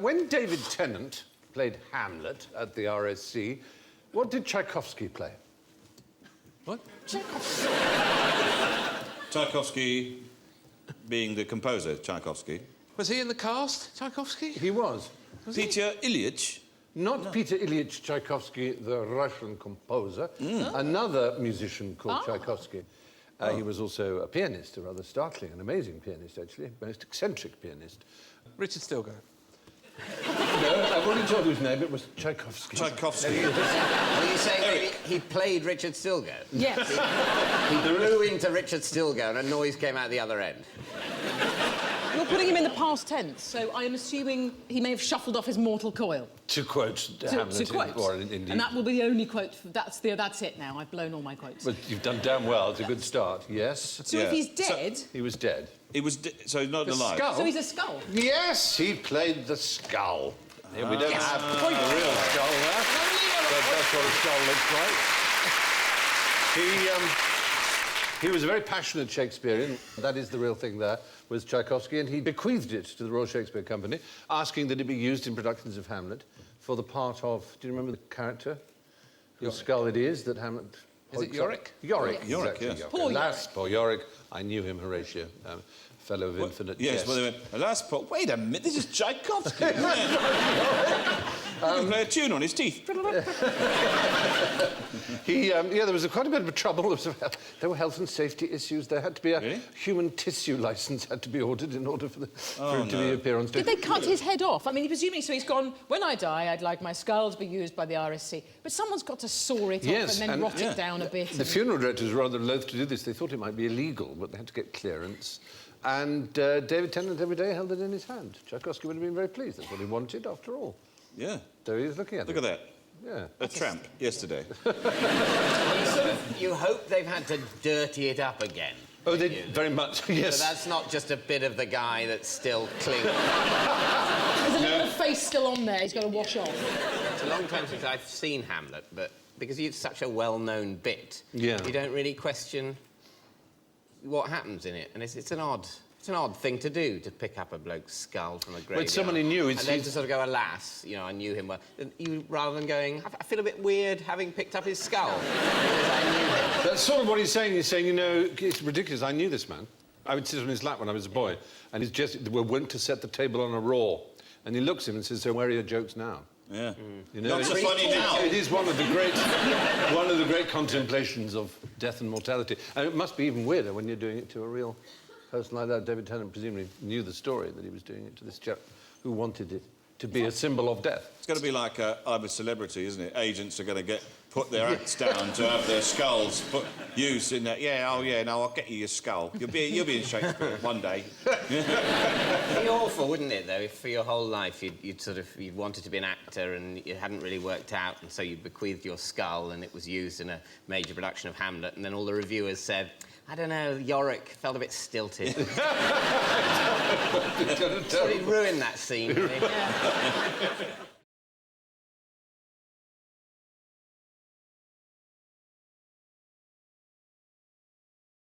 when David Tennant played Hamlet at the RSC, what did Tchaikovsky play? What? Tchaikovsky. Tchaikovsky being the composer, Tchaikovsky. Was he in the cast, Tchaikovsky? He was. Peter Ilyich. Not Peter Ilyich Tchaikovsky, the Russian composer. Another musician called Tchaikovsky. He was also a pianist, a rather startling and amazing pianist, actually. Most eccentric pianist. Richard Stilgoe. No, I've already told you his name. It was Tchaikovsky. Tchaikovsky. Are you saying he played Richard Stilgoe? Yes. He blew into Richard Stilgoe and a noise came out the other end. You're putting him in the past tense, so I am assuming he may have shuffled off his mortal coil. To quote Hamlet. To quote. Or indeed. And that will be the only quote. That's it now. I've blown all my quotes. But you've done damn well. It's a good start. Yes. So if he's dead... He was dead. He was so he's not alive. Skull? So he's a skull? Yes, he played the skull. Yeah, we don't have the real skull there, but that's what a skull looks like. He was a very passionate Shakespearean. That is the real thing there, was Tchaikovsky, and he bequeathed it to the Royal Shakespeare Company, asking that it be used in productions of Hamlet for the part of... Do you remember the character? Whose skull it is that Hamlet... Is it Yorick? Yorick, Yes. Yorick, exactly. yes. Yorick. Poor Alas, poor Yorick. I knew him, Horatio, fellow of infinite Yes, jest. well, they went, alas, Paul, wait a minute, this is Tchaikovsky, isn't it? He can play a tune on his teeth. Yeah, there was quite a bit of trouble. There were health and safety issues. There had to be a human tissue licence had to be ordered in order for him to appear on stage. Did they cut his head off? I mean, presumably, so he's gone, when I die, I'd like my skull to be used by the RSC. But someone's got to saw it off and then rot it down a bit. The funeral directors were rather loath to do this. They thought it might be illegal, but they had to get clearance. And David Tennant every day held it in his hand. Tchaikovsky would have been very pleased. That's what he wanted, after all. Yeah. There he is looking at it. Look at that. Yeah. A tramp yesterday. You hope they've had to dirty it up again. Oh, they very much, yes. So that's not just a bit of the guy that's still clean. There's a little face still on there he's got to wash off. It's a long time since I've seen Hamlet, but because it's such a well-known bit, you don't really question what happens in it. And it's an odd thing to do, to pick up a bloke's skull from a graveyard. But someone he knew... And then to sort of go, alas, you know, I knew him well. You, rather than going, I feel a bit weird having picked up his skull. Because I knew him. That's sort of what he's saying. He's saying, you know, it's ridiculous. I knew this man. I would sit on his lap when I was a boy, and he's just... We're wont to set the table on a raw. And he looks at him and says, so where are your jokes now? Yeah. You know, Not so funny now. It is one of the great contemplations of death and mortality. And it must be even weirder when you're doing it to a real person like that. David Tennant presumably knew the story that he was doing it to this chap who wanted it to be a symbol of death. It's going to be like I'm a Celebrity, isn't it? Agents are going to put their acts down to have their skulls used in that. Yeah, oh yeah, no, I'll get you your skull. You'll be in Shakespeare one day. It'd be awful, wouldn't it, though, if for your whole life you'd wanted to be an actor and it hadn't really worked out, and so you bequeathed your skull and it was used in a major production of Hamlet, and then all the reviewers said, I don't know, Yorick felt a bit stilted. So he'd ruined that scene, really.